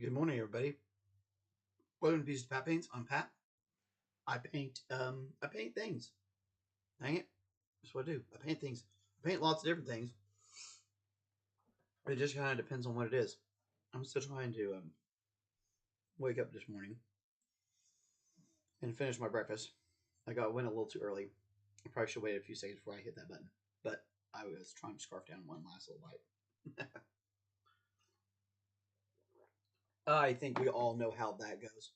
Good morning, everybody. Welcome to Pieces of Pat Paints. I'm Pat. I paint things. Dang it. That's what I do. I paint things. I paint lots of different things. It just kind of depends on what it is. I'm still trying to wake up this morning and finish my breakfast. Went a little too early. I probably should wait a few seconds before I hit that button. But I was trying to scarf down one last little bite. I think we all know how that goes.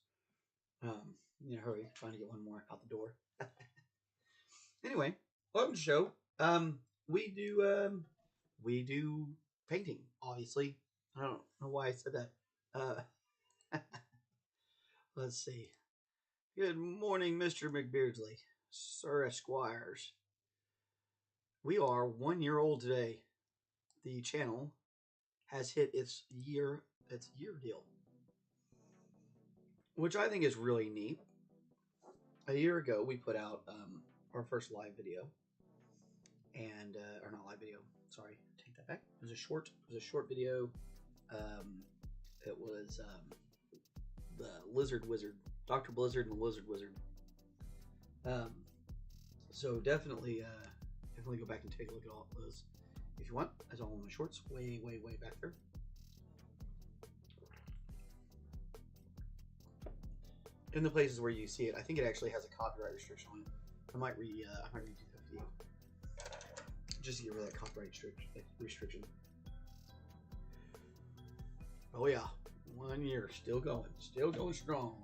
Hurry, trying to get one more out the door. Anyway, welcome to the show. We do painting, obviously. I don't know why I said that. Let's see. Good morning, Mr. McBeardsly, Sir Esquires. We are 1 year old today. The channel has hit its year deal, which I think is really neat. A year ago, we put out our first live video, and or not live video. Sorry, take that back. It was a short video. It was the Lizard Wizard, Dr. Blizzard and the Lizard Wizard. So definitely go back and take a look at all of those if you want. That's all in my shorts, way back there. In the places where you see it, I think it actually has a copyright restriction on it. I might redo that video just to get rid of that copyright restriction. Oh yeah, 1 year, still going strong.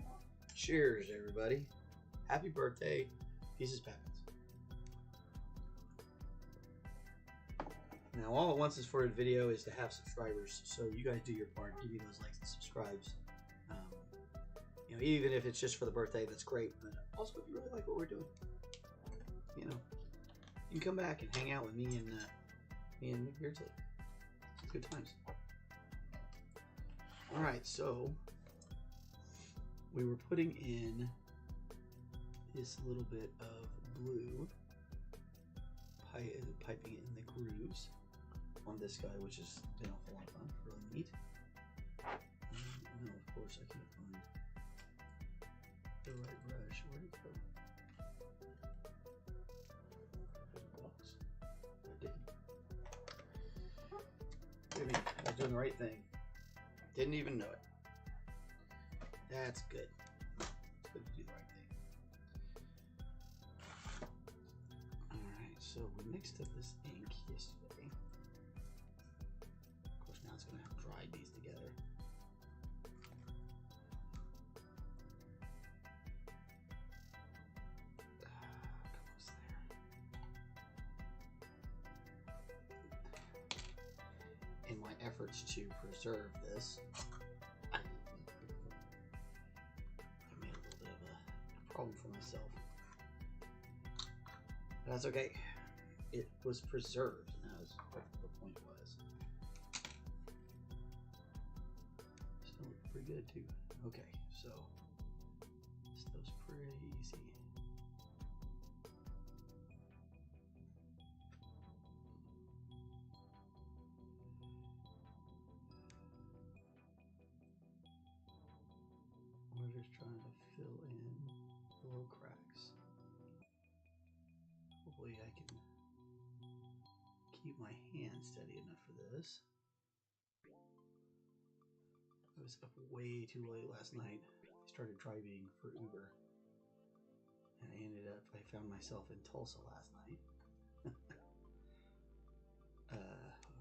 Cheers, everybody! Happy birthday, Pieces Pappins. Now, all it wants is for a video is to have subscribers, so you guys do your part. Give me those likes and subscribes. Even if it's just for the birthday, that's great. But also, if you really like what we're doing, you can come back and hang out with me and McBeardsly. Good times. All right, so we were putting in this little bit of blue, piping it in the grooves on this guy, which has been a whole lot of fun, really neat. No, of course, I can't find the right brush. Where'd it go? Box. I did. Look at me. I was doing the right thing. Didn't even know it. That's good. It's good to do the right thing. Alright, so we mixed up this ink yesterday. Of course, now it's going to have dried these together. In my efforts to preserve this, I made a little bit of a problem for myself. But that's okay. It was preserved, and that was what the point was. Still looking pretty good too. Okay, so this stuff's pretty easy. We're just trying to fill in the little cracks. Hopefully I can keep my hand steady enough for this. I was up way too late last night. I started driving for Uber. And I found myself in Tulsa last night.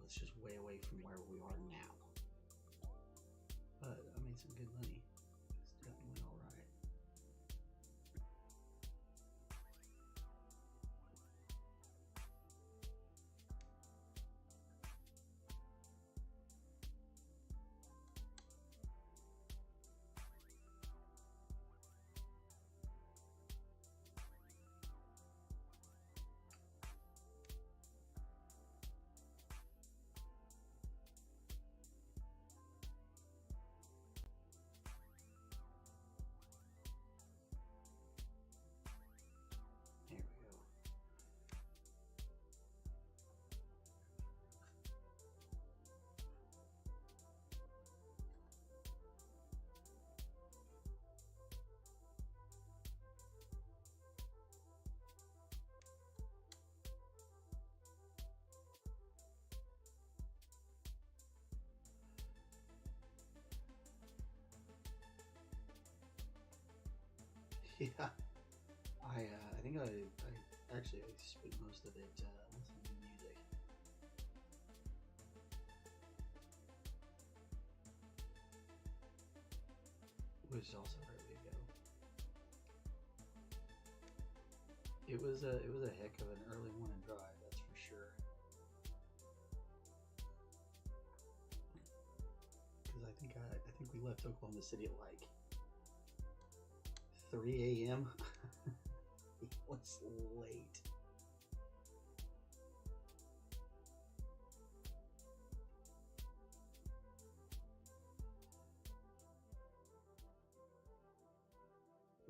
It's just way away from where we are now. But I made some good money. It's definitely all right. Yeah, I think I actually I spent most of it listening to music. Which is also a great way to go. It was a heck of an early morning drive, that's for sure. Because I think we left Oklahoma City at like 3 a.m. It was late.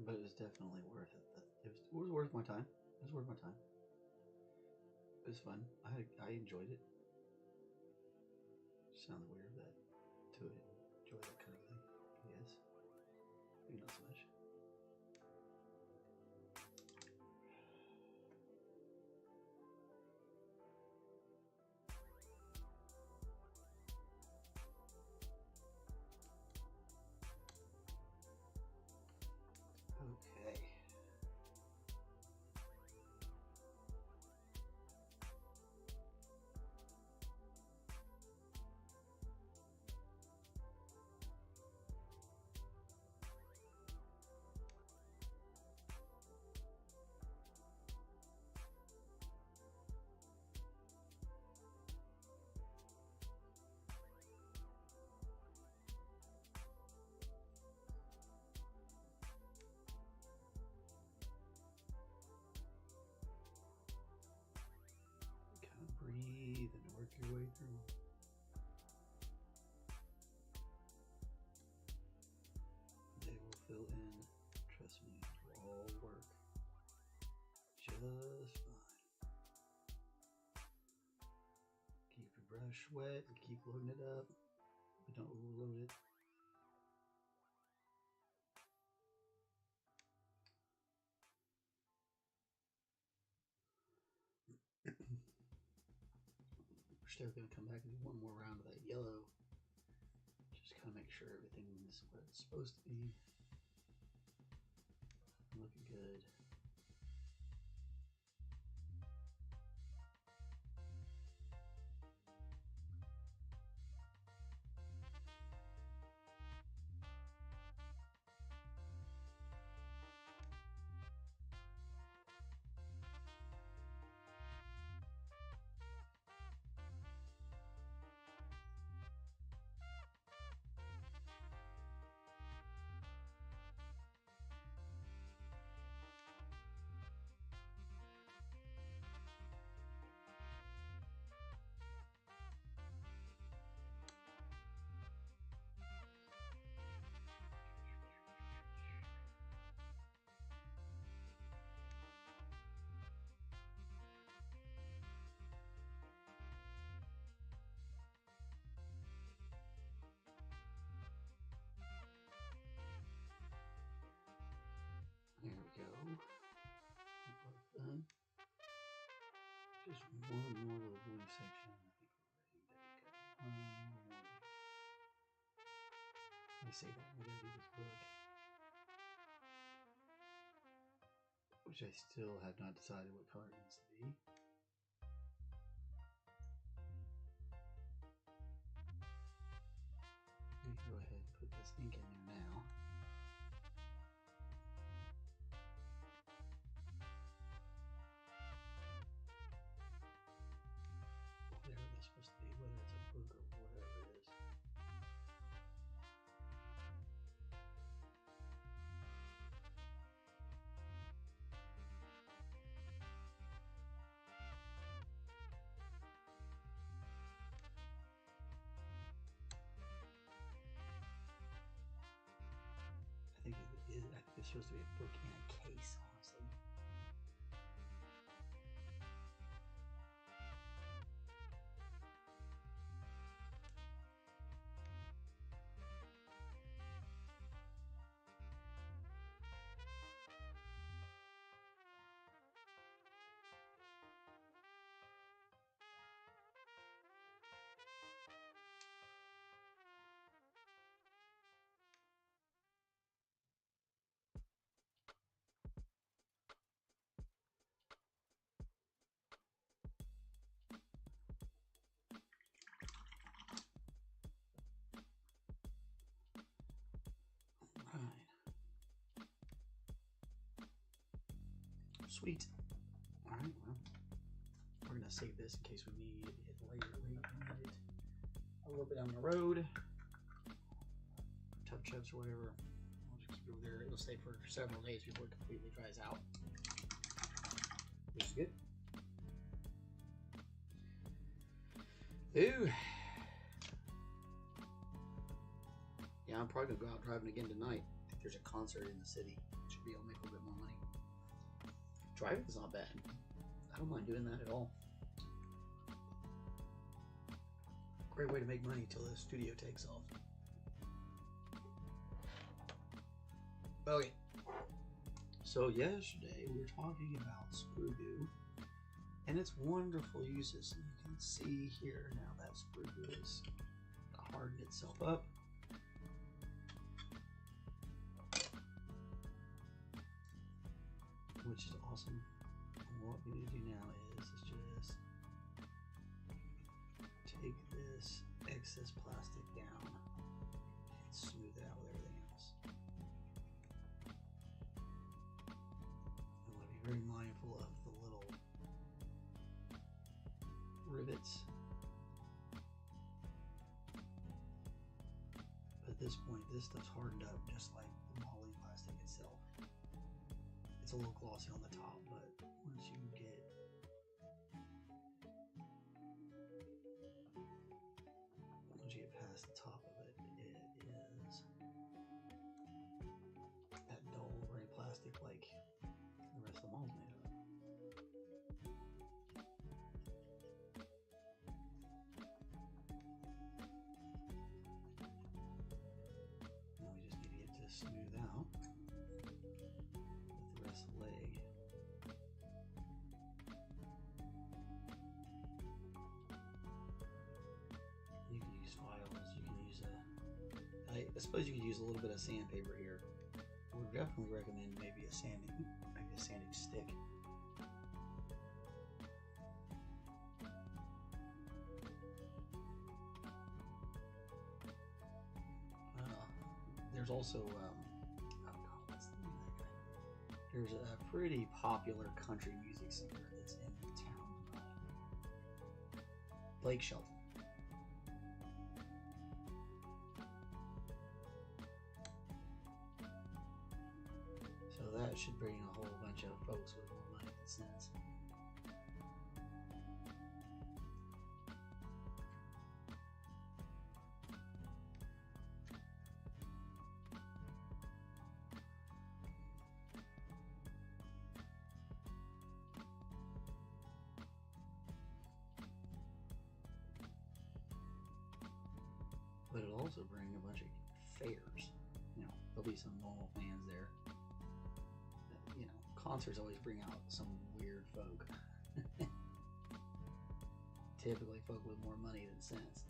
But it was definitely worth it. It was worth my time. It was worth my time. It was fun. I enjoyed it. Sounds weird that to enjoy that kind of thing. Yes. Maybe not so much. Okay. Breathe and work your way through. They will fill in. Trust me, it will all work just fine. Keep your brush wet and keep loading it up, but don't overload it. We're still going to come back and do one more round of that yellow. Just kind of make sure everything is what it's supposed to be. Looking good. There we go. Done. Just one more little blue section. I think we're ready. There we go. One more. I say that we gotta do this book, which I still have not decided what color it needs to be. I'm gonna go ahead and put this ink in there now. Whatever that's supposed to be, whether it's a book or whatever it is. I think it's supposed to be a book in a case, honestly. Sweet. Alright, well, we're going to save this in case we need it later. We need it a little bit down the road. Tub chips or whatever. We'll just go there. It'll stay for several days before it completely dries out. Which is good. Ooh. Yeah, I'm probably going to go out driving again tonight. If there's a concert in the city, should be able to make a little bit more money. Driving's not bad. I don't mind doing that at all. Great way to make money till the studio takes off. Okay. So yesterday we were talking about sprue goo and its wonderful uses. And you can see here now that sprue goo has hardened itself up. Which is awesome. And what we need to do now is just take this excess plastic down and smooth it out with everything else. You want to be very mindful of the little rivets. But at this point, this stuff's hardened up just like the modeling plastic itself. It's a little glossy on the top, but once you get past the top of it, it is that dull, very plastic like the rest of the mold's made of. Now we just need to get this smooth out with the rest of the leg. You can use files, you can use I suppose you could use a little bit of sandpaper here. I would definitely recommend maybe a sanding stick. There's also what's the name of that guy? There's a pretty popular country music singer that's in town. Blake Shelton. So that should bring a whole bunch of folks with more money than sense. But it'll also bring a bunch of fairs. You know, there'll be some normal fans there. You know, concerts always bring out some weird folk. Typically folk with more money than sense.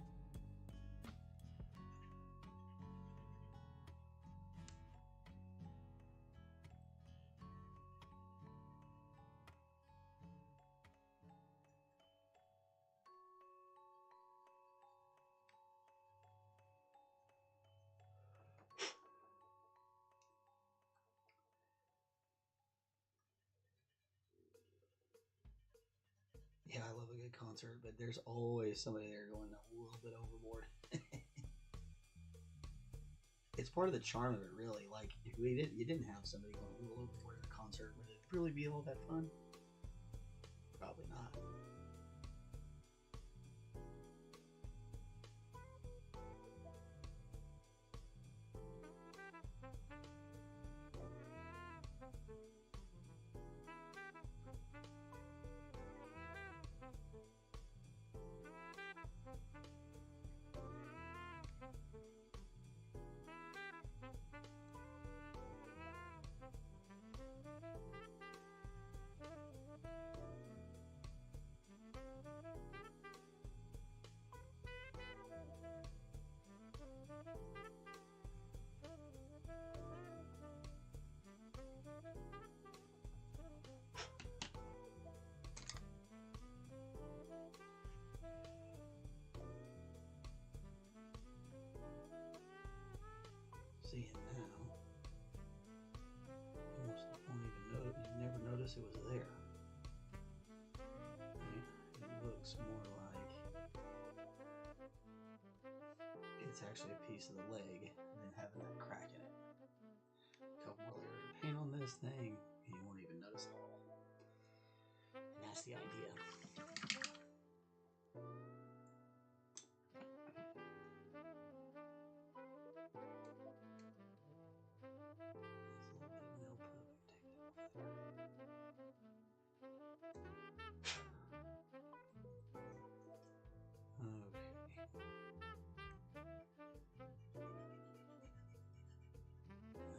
Yeah, I love a good concert, but there's always somebody there going a little bit overboard. It's part of the charm of it, really. Like, if you didn't have somebody going a little overboard at a concert, would it really be all that fun? Probably not. notice it was there. It looks more like it's actually a piece of the leg than having that crack in it. A couple more layers of paint on this thing, and you won't even notice it all. And that's the idea.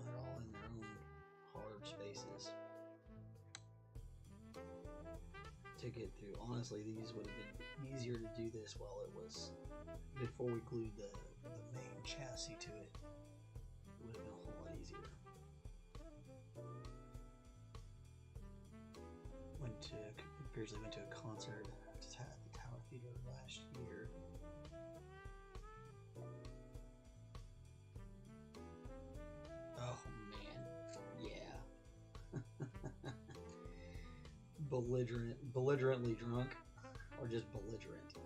They're all in their own hard spaces to get through. Honestly, these would have been easier to do this while it was before we glued the main chassis to it. It would have been a whole lot easier. Beardsley went to a concert at the Tower Theater last year. Oh man, yeah. Belligerently drunk, or just belligerent.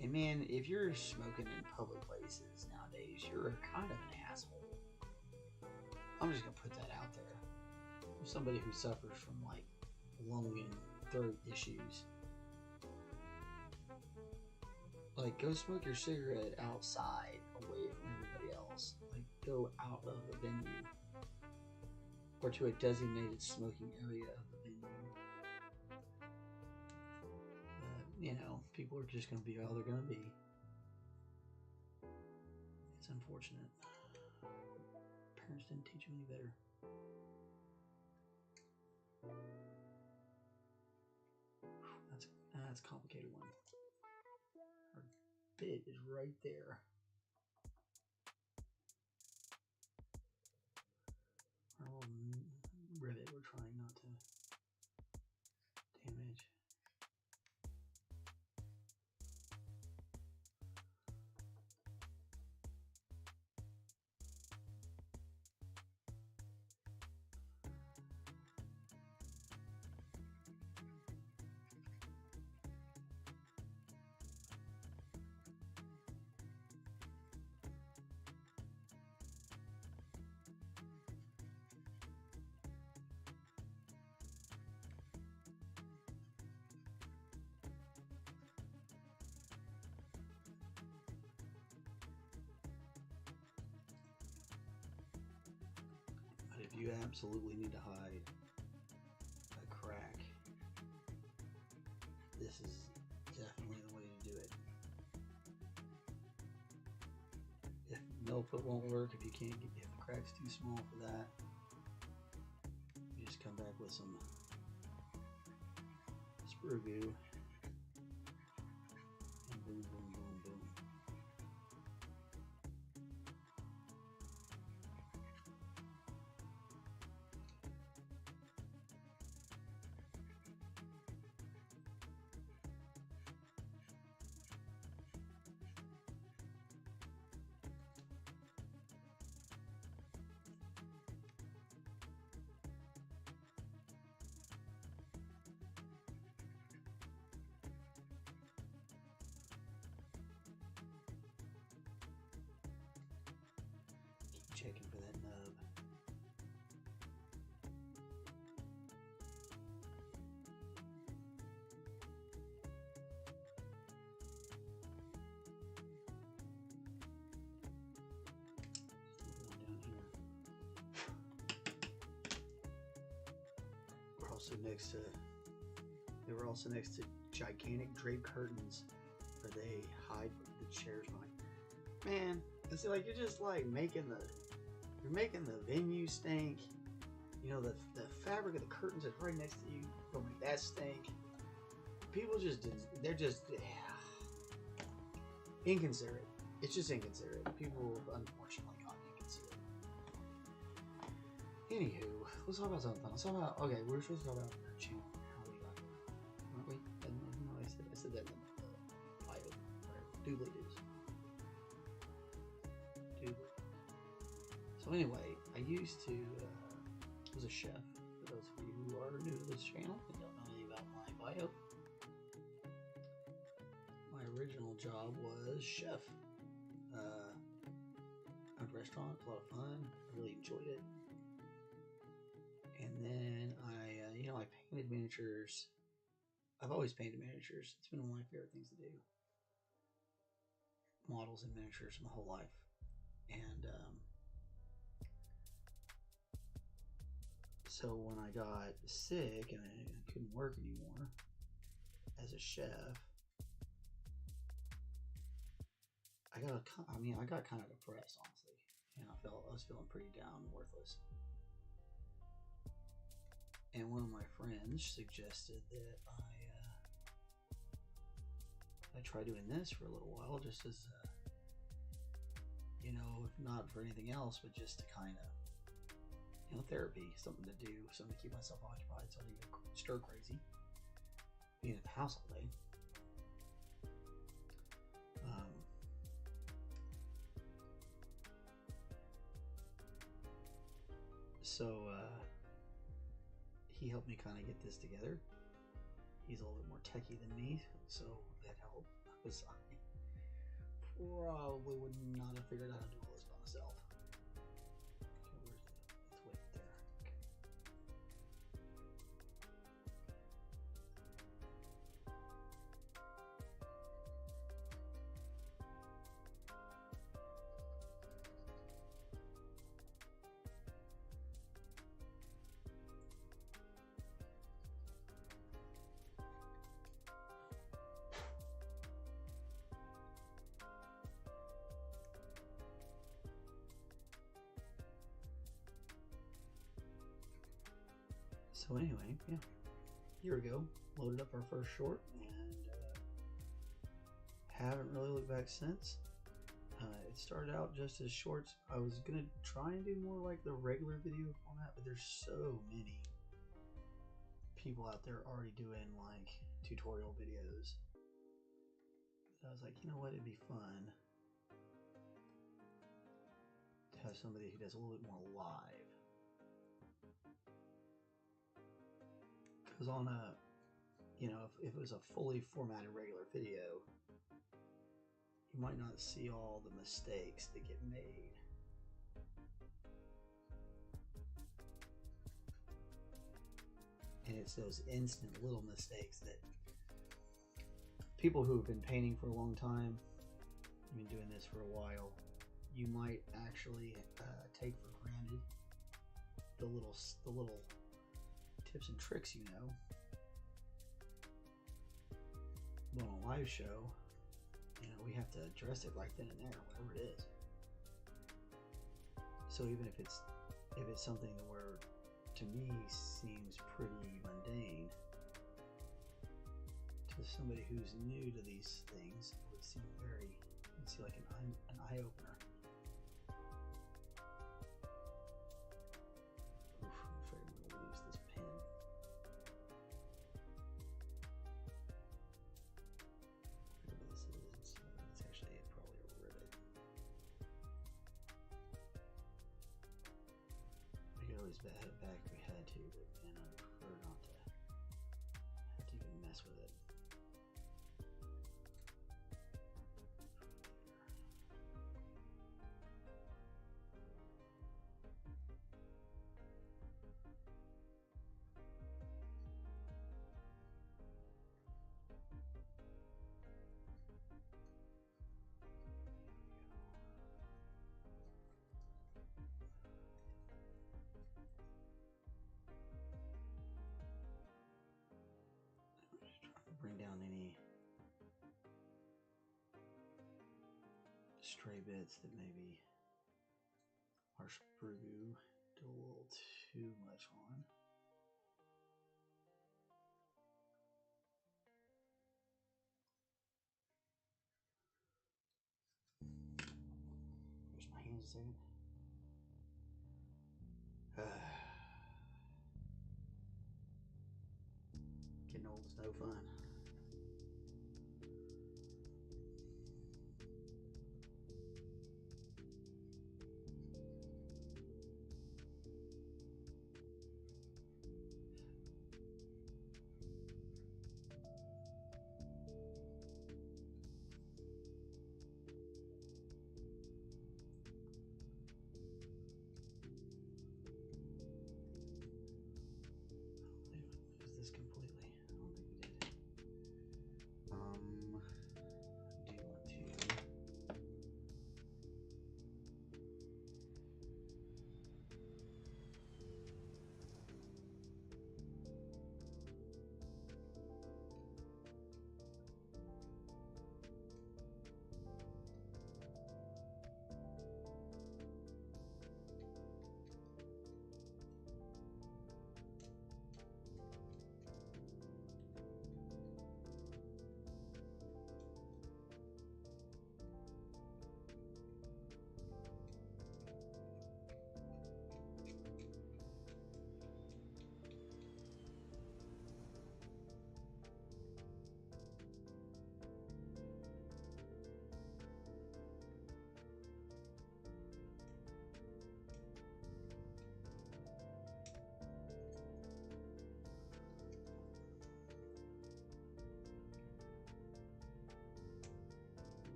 And man, if you're smoking in public places nowadays, you're kind of an asshole. I'm just gonna put that out there. For somebody who suffers from like lung and throat issues, like go smoke your cigarette outside, away from everybody else. Like go out of the venue, or to a designated smoking area of the venue. You know, people are just gonna be how they're gonna be. It's unfortunate. Parents didn't teach them any better. That's a complicated one. Our bit is right there. Our little rivet we're trying not to damage. But if you absolutely need to hide a crack, this is definitely the way to do it. If Millput won't work, if you can't get, if the crack's too small for that, you just come back with some sprue goo and boom, boom, boom, boom. Checking for that nub. Down here. We're also next to. They were also next to gigantic draped curtains where they hide the chairs behind. Man, it's like you're just like making the. You're making the venue stink. You know, the fabric of the curtains that's right next to you don't make that stink. People just didn't, they're just inconsiderate. It's just inconsiderate. People unfortunately got inconsiderate. Anywho, let's talk about something. Let's talk about, okay, we're supposed to talk about channel. How we got here. Aren't we? No, I said that in the title. Whatever. Doobly doos. Doobly. anyway, I used to was a chef. For those of you who are new to this channel and don't know anything about my bio, my original job was chef. Owned a restaurant, a lot of fun. I really enjoyed it. And then I painted miniatures. I've always painted miniatures. It's been one of my favorite things to do. Models and miniatures my whole life. And so when I got sick and I couldn't work anymore as a chef, I got kind of depressed, honestly, and I was feeling pretty down and worthless. And one of my friends suggested that I try doing this for a little while, just as if not for anything else, but just to kind of therapy, something to do, something to keep myself occupied, so I didn't get stir crazy being at the house all day. So he helped me kind of get this together. He's a little bit more techie than me, so that helped. Because I probably would not have figured out how to do all this by myself. Okay, where's the width there? Okay. So anyway, yeah, a year ago, loaded up our first short, and haven't really looked back since. It started out just as shorts. I was gonna try and do more like the regular video format, but there's so many people out there already doing like tutorial videos. I was like, you know what, it'd be fun to have somebody who does a little bit more live. Because on a, if it was a fully formatted regular video, you might not see all the mistakes that get made. And it's those instant little mistakes that people who have been painting for a long time, I've been doing this for a while, you might actually take for granted the little tips and tricks, But on a live show, we have to address it right then and there, whatever it is. So even if it's something where to me seems pretty mundane, to somebody who's new to these things, it would seem like an eye opener. Head it back if we had to, but man, I would prefer not to have to even mess with it. Bring down any stray bits that maybe our sprue did a little too much on. Here's my hands a second. Getting old is no fun.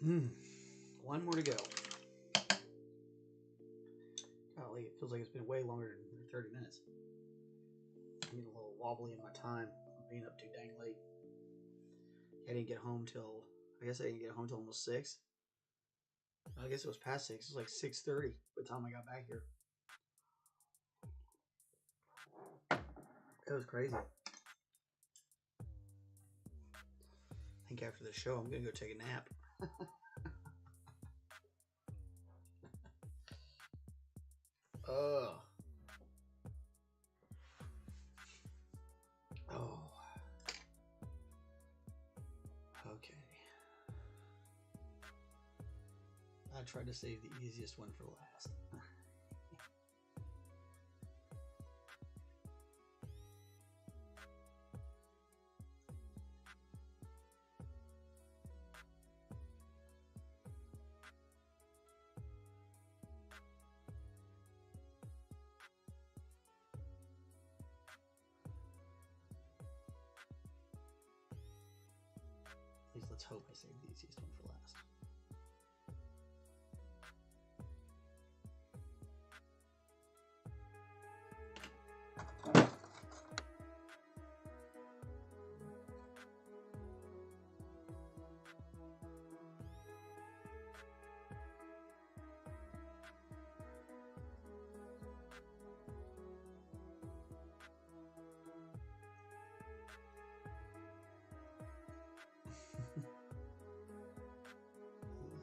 One more to go. Golly, it feels like it's been way longer than 30 minutes. I'm getting a little wobbly in my time. I'm being up too dang late. I didn't get home till, I guess I didn't get home till almost 6. I guess it was past 6. It was like 6:30 by the time I got back here. It was crazy. I think after the show, I'm going to go take a nap. Oh. Okay. I tried to save the easiest one for last. At least let's hope I saved the easiest one for last.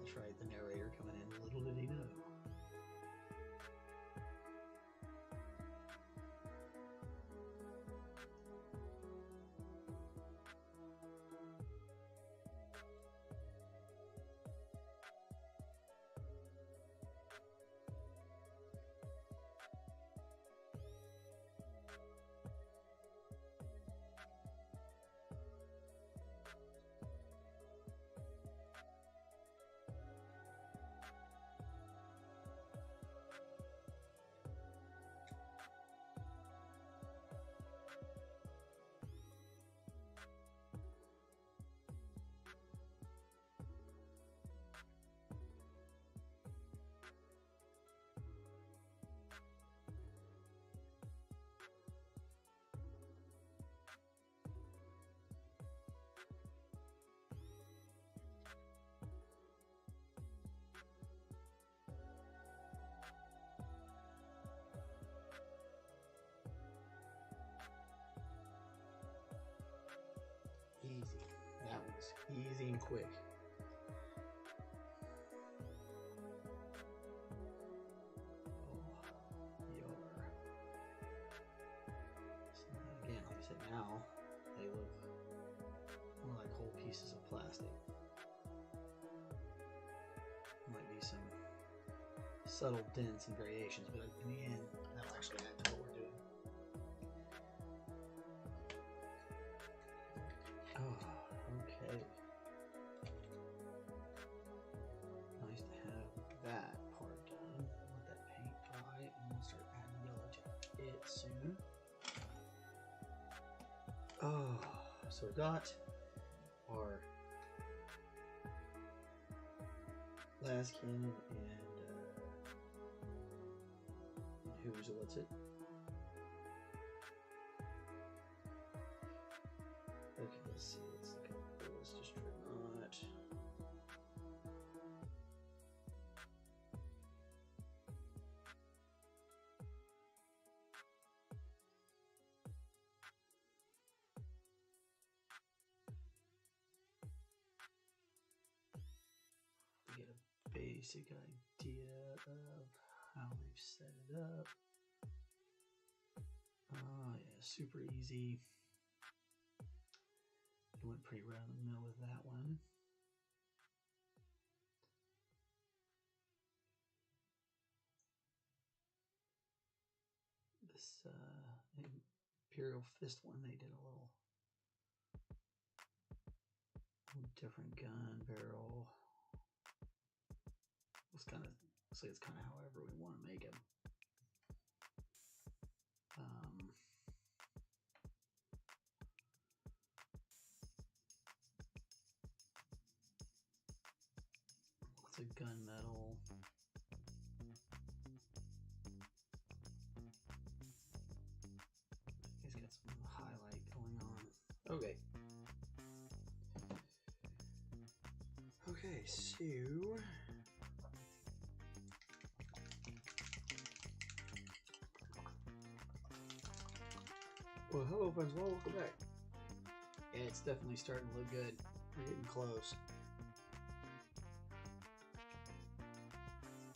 That's right, the narrator coming in. Little did he know. Easy. That was easy and quick. Again, like I said, now they look more like whole pieces of plastic. Might be some subtle dents and variations, but in the end, that'll actually add to what we're doing. Okay. Nice to have that part done. Let that paint dry, and we'll start adding yellow to it soon. Oh, so we got our last cannon and what's it? Okay, let's see. Let's look at this. Just Dreadnaught. To get a basic idea of how they've set it up. Oh yeah, super easy. It went pretty right in the middle with that one. This Imperial Fist one, they did a little different gun barrel. It's kind of, looks like it's kind of however we want to make them. the gunmetal. He's got some highlight going on. Okay. Okay, so well, hello friends, welcome back. Yeah, it's definitely starting to look good. We're getting close.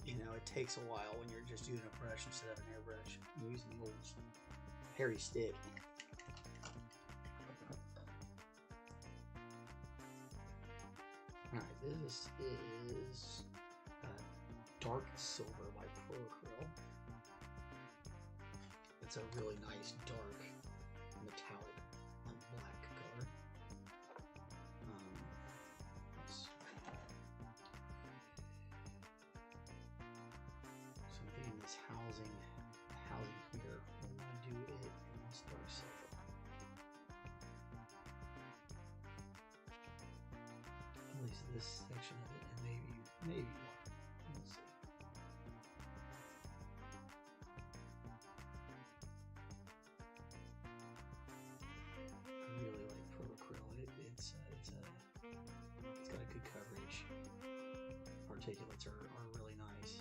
You know, it takes a while when you're just using a brush instead of an airbrush. You're using the old hairy stick. Alright, this is dark silver by Acrylic. It's a really nice dark metallic black color. So I'm thinking this housing here, we want to do it in this dark silver. At least this section of it, and maybe more. We'll see. I really like Acrylic. It's got a good coverage. Particulates are really nice.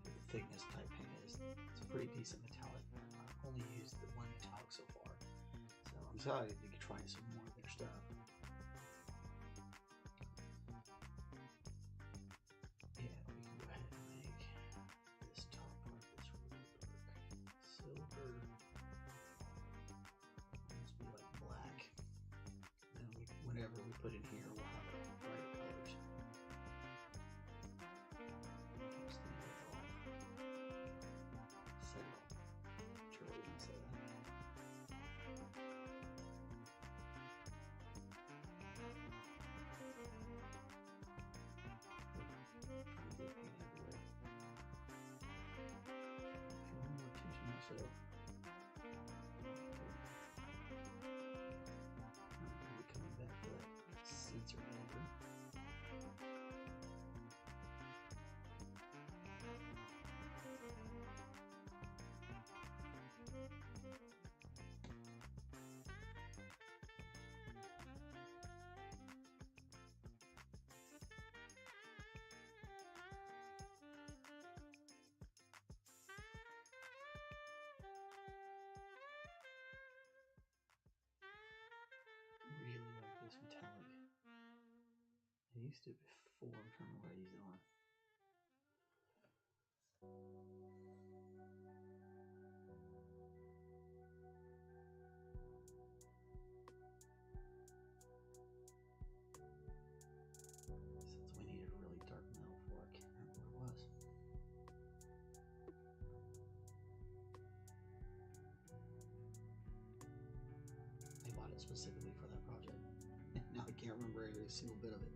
The thickness type paint is, it's a pretty decent metallic. I've only used the one metallic so far, so I'm excited to try some more of their stuff. Yeah, we can go ahead and make this top part that's really dark silver. Must be like black. And then whenever we put in here, we'll have brighter colors. Cerulean, say that. Paint everywhere. Pay more attention myself. I'll be coming back to that sensor editor. Really like this metallic. I used to before. I'm trying to remember what I used it on. Since we needed a really dark metal for, I can't remember what it was. I bought it specifically for that project. Now I can't remember every single bit of it.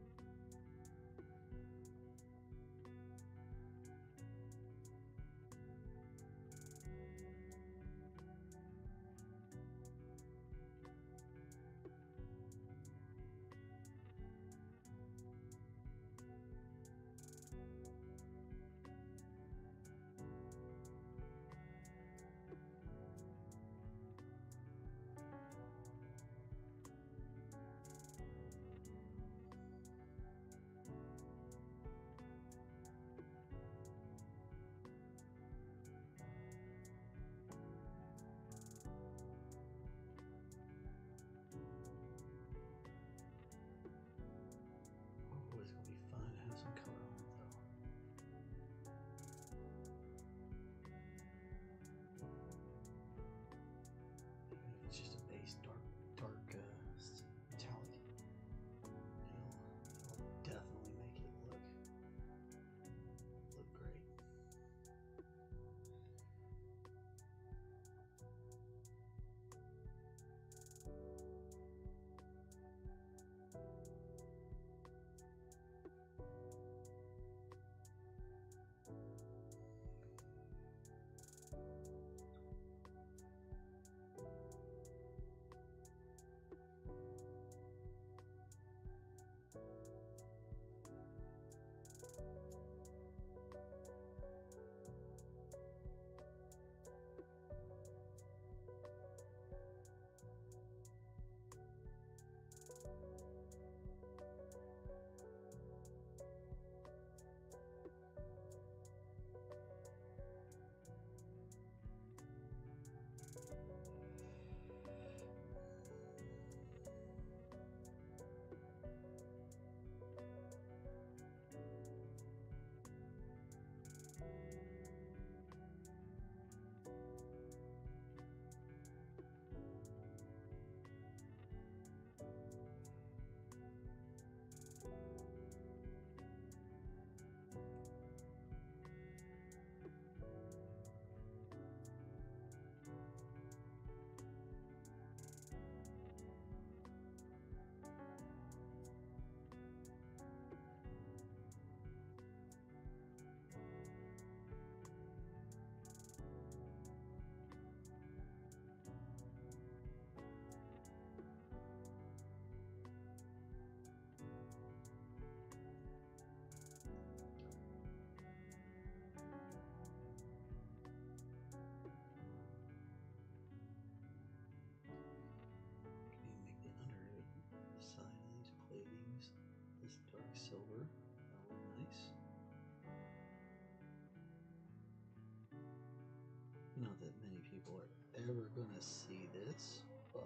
people are ever going to see this, but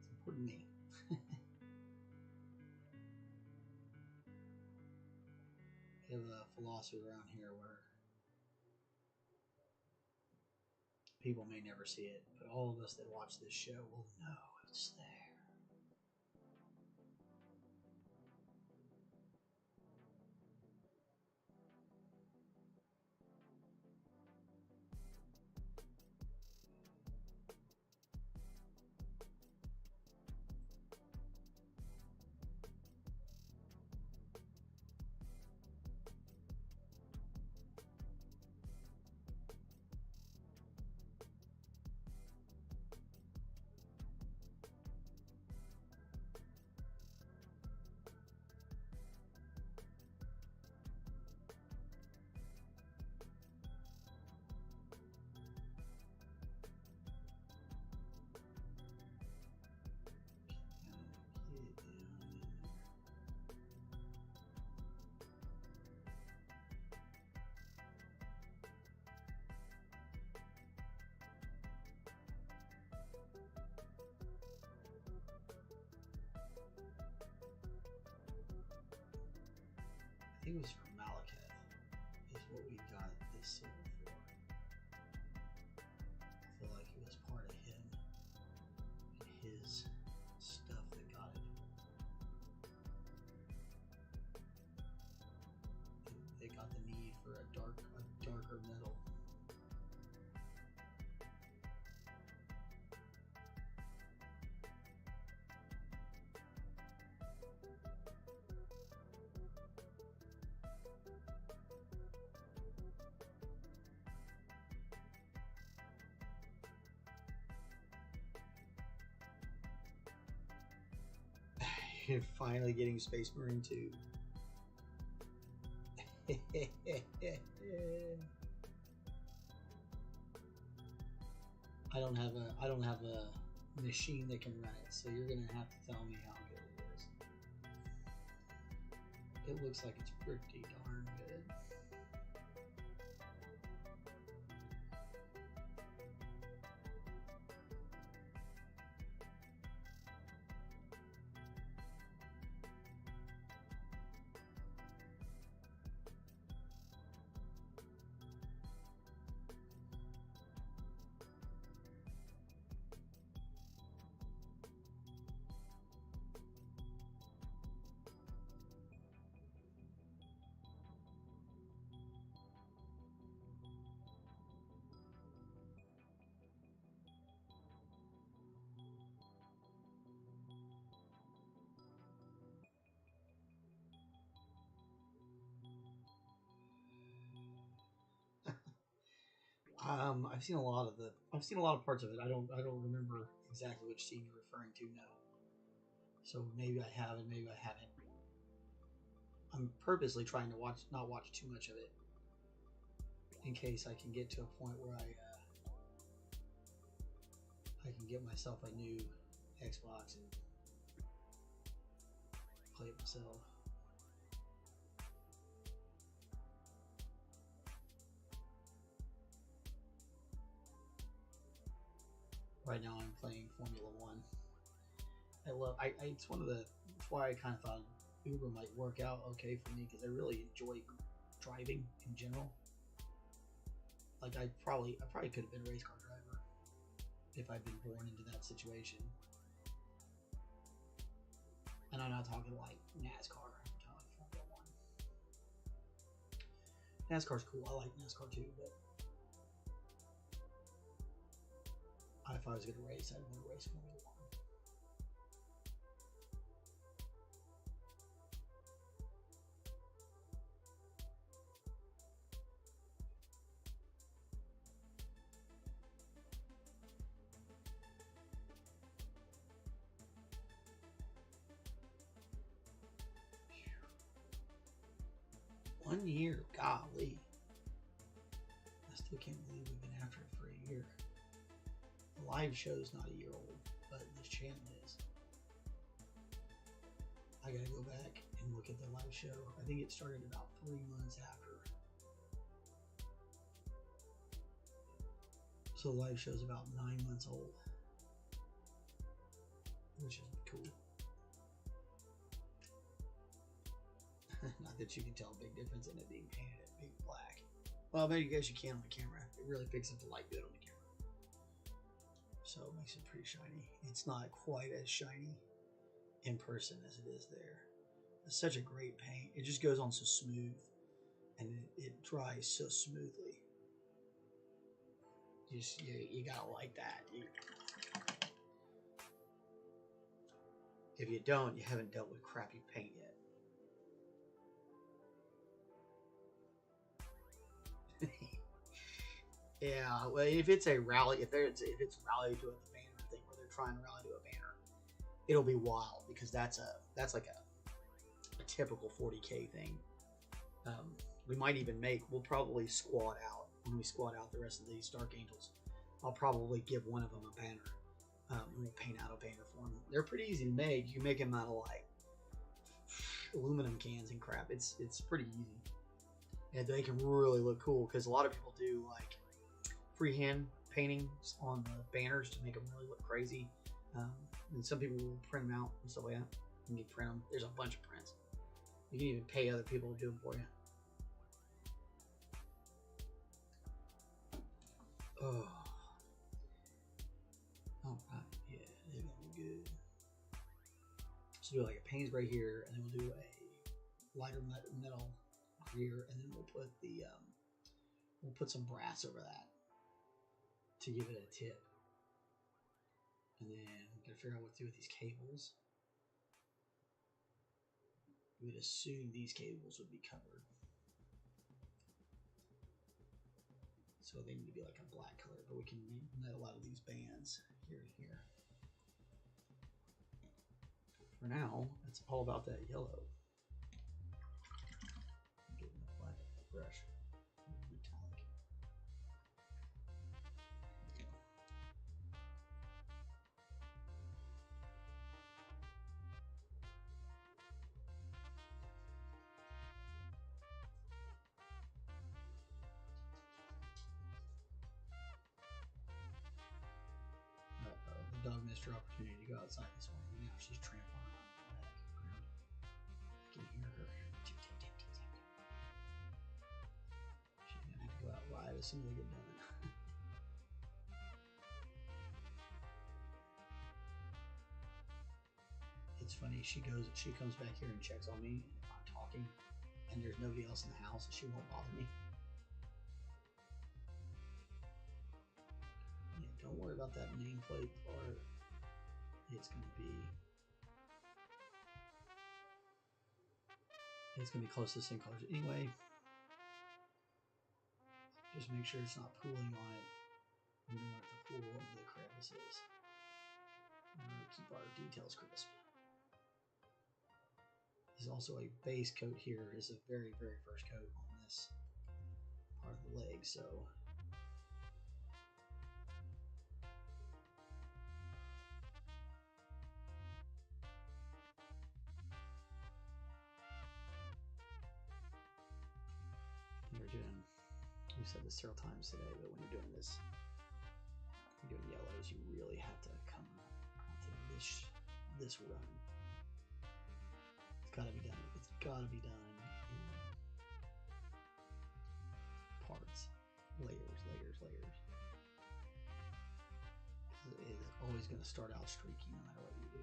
it's important to me. We have a philosophy around here where people may never see it, but all of us that watch this show will know it's there. I think it was from Malekith, is what we got this symbol for. I feel like it was part of him and his stuff that got it. They got the need for a darker metal. You're finally getting Space Marine 2. I don't have a machine that can run it, so you're gonna have to tell me how good it is. It looks like it's pretty darn good. I've seen a lot of parts of it. I don't remember exactly which scene you're referring to now. So maybe I have and maybe I haven't. I'm purposely trying to not watch too much of it, in case I can get to a point where I can get myself a new Xbox and play it myself. Right now I'm playing Formula 1. It's one of the, that's why I kind of thought Uber might work out okay for me, because I really enjoy driving in general. Like I probably could have been a race car driver if I'd been born into that situation. And I'm not talking like NASCAR, I'm talking Formula 1. NASCAR's cool, I like NASCAR too, but if I was going to race, I'd want to race Formula 1. 1 year, golly. I still can't believe we've been after it for a year. The live show's not a year old, but this channel is. I gotta go back and look at the live show. I think it started about 3 months after. So the live show is about 9 months old, which is cool. Not that you can tell a big difference in it being painted at big black. Well, maybe you guys you can on the camera. It really picks up the light good on the camera. So it makes it pretty shiny. It's not quite as shiny in person as it is there. It's such a great paint. It just goes on so smooth, and it dries so smoothly. You gotta like that. If you don't, you haven't dealt with crappy paint yet. Yeah, well, if it's a rally, if it's rally to a banner thing where they're trying to rally to a banner, it'll be wild because that's like a typical 40K thing. We might even we'll probably squad out when we squad out the rest of these Dark Angels. I'll probably give one of them a banner. And we'll paint out a banner for them. They're pretty easy to make. You can make them out of like aluminum cans and crap. It's pretty easy, and they can really look cool because a lot of people do like freehand paintings on the banners to make them really look crazy. And some people will print them out and stuff like that. You can print them. There's a bunch of prints. You can even pay other people to do them for you. Oh. All right, yeah, they're gonna be good. So do like a Payne's right here, and then we'll do a lighter metal here, and then we'll put some brass over that to give it a tip. And then we're gonna figure out what to do with these cables. We would assume these cables would be covered, so they need to be like a black color, but we can net a lot of these bands here and here. For now, it's all about that yellow. Getting the black brush, metallic. The dog missed her opportunity to go outside this morning. Now she's trampling around the ground. I can hear her. She's gonna have to go out live as soon as they get done. It's funny. She comes back here and checks on me, and if I'm talking and there's nobody else in the house, she won't bother me. Don't worry about that nameplate part. It's gonna be close to the same colors anyway. Just make sure it's not pooling on it. We don't want it to pool into the crevices. We're gonna keep our details crisp. There's also a base coat here. Is the very, very first coat on this part of the leg, so. We've said this several times today, but when you're doing this, you're doing yellows, you really have to come to this run. It's gotta be done. It's gotta be done in parts, layers. It is always going to start out streaky no matter what you do.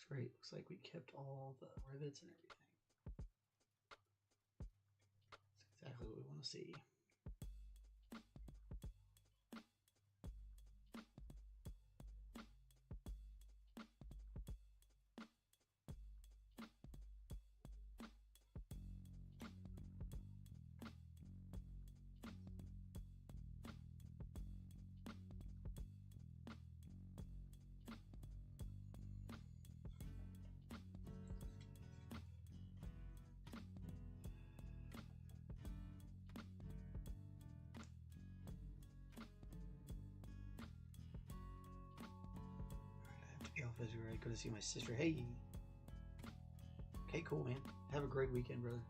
Great. Looks like we kept all the rivets and everything. That's exactly what we want to see. Gonna see my sister. Hey. Okay, cool, man. Have a great weekend, brother.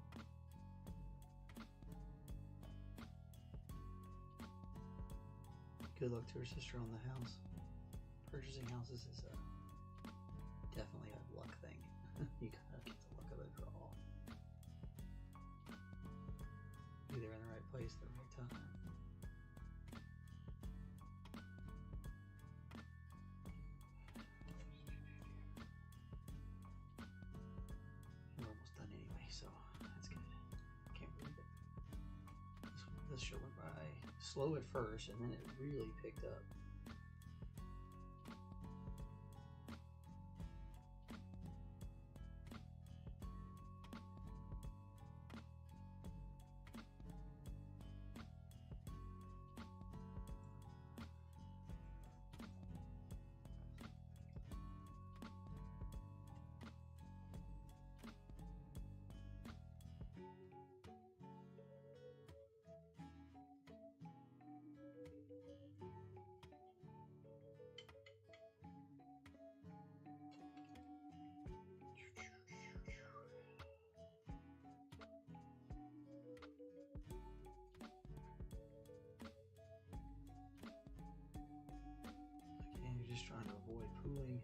Good luck to her sister on the house. Purchasing houses is definitely a luck thing. You gotta get the luck of the draw. Be there in the right place at the right time. We're almost done anyway, so that's good. Can't believe it. This show went by slow at first, and then it really picked up. Just trying to avoid pooling.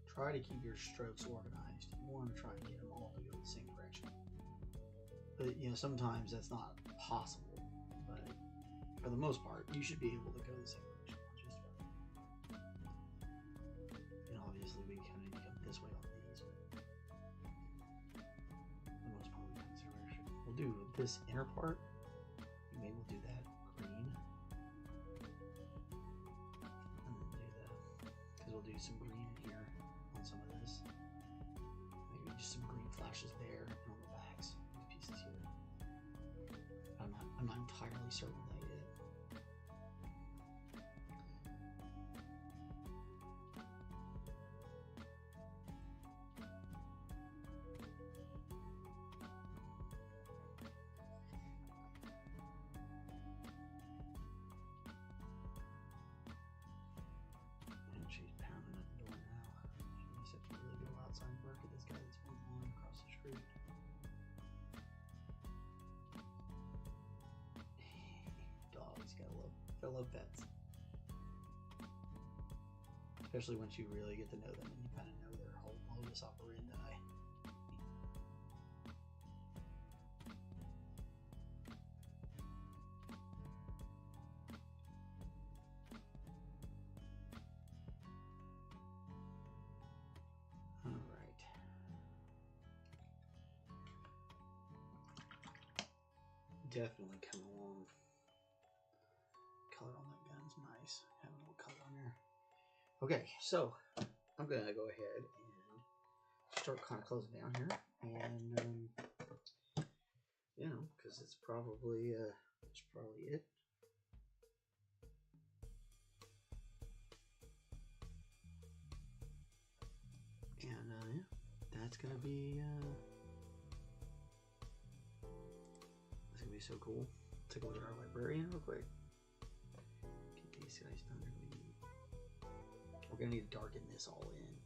Try to keep your strokes organized. You want to try and get them all to go in the same direction. But you know, sometimes that's not possible. But for the most part, you should be able to go the same direction. Just about. And obviously, we kind of need to come this way on these. But for the most part, we come this direction. We'll do this inner part. Maybe we'll do that green. We'll do some green in here on some of this. Maybe just some green flashes there and on the backs. These pieces here. I'm not entirely certain that I did. She's pounding at the door now. She must have to really go outside and bark at this guy that's been on across the street. Dogs, gotta love pets. Especially once you really get to know them and you kind of know their whole modus operandi. Definitely come along. Color on that gun's nice. Have a little color on there. Okay, so I'm gonna go ahead and start kind of closing down here, and you know, because it's probably it. And yeah, that's gonna be. So cool. Take a look at our librarian real quick. Get these guys done. We're gonna need to darken this all in.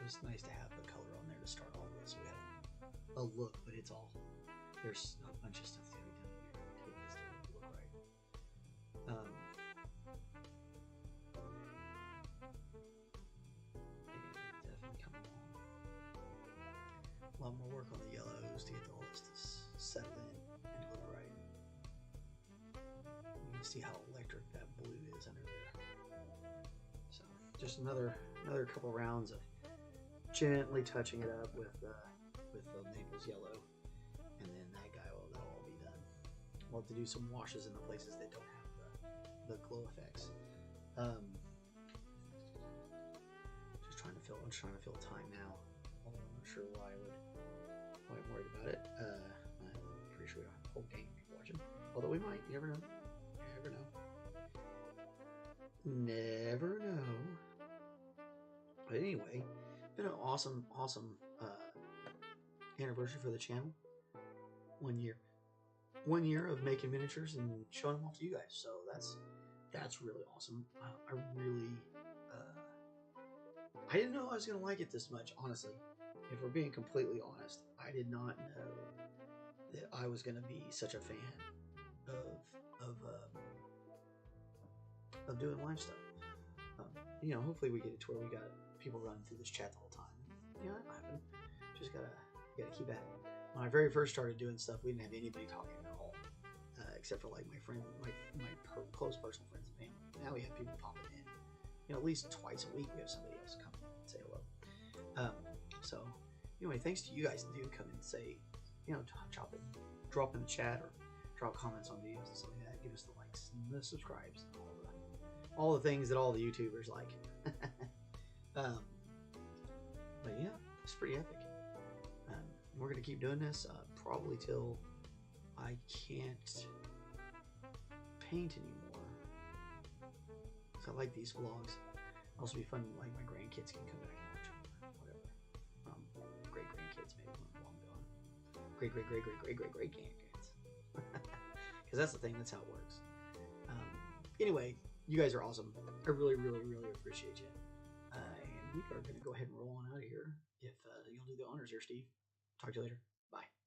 It's nice to have the color on there to start all with, so we have a look, but it's all there's a bunch of stuff to be done here to get this to look right. Yeah, definitely coming along. A lot more work on the yellows to get all this to settle in. See how electric that blue is under there. So just another couple rounds of gently touching it up with the Naples yellow, and then that'll all be done. We'll have to do some washes in the places that don't have the glow effects. I'm just trying to fill time now. I'm not sure why I'm worried about it. I'm pretty sure we don't have the whole game watching. Although we might, you never know. Never know. But anyway, been an awesome anniversary for the channel. 1 year of making miniatures and showing them off to you guys. So that's really awesome. I didn't know I was gonna like it this much, honestly. If we're being completely honest, I did not know that I was gonna be such a fan of of doing live stuff. You know, hopefully we get it to where we got people running through this chat the whole time. You know, that might happen. Just gotta keep at it. When I very first started doing stuff, we didn't have anybody talking at all, except for like my friend, my close personal friends and family. Now we have people popping in. You know, at least twice a week we have somebody else come in and say hello. So anyway, thanks to you guys that do come in and say, you know, drop in the chat or drop comments on videos and stuff like that. Give us the likes and the subscribes and all the things that all the YouTubers like. But yeah, it's pretty epic. We're gonna keep doing this probably till I can't paint anymore. So I like these vlogs. It'll also be fun, like my grandkids can come back and watch them or whatever. Great grandkids, maybe when I'm long gone. Great grandkids. Because that's the thing. That's how it works. Anyway, you guys are awesome. I really appreciate you. And we are going to go ahead and roll on out of here. If you'll do the honors here, Steve. Talk to you later. Bye.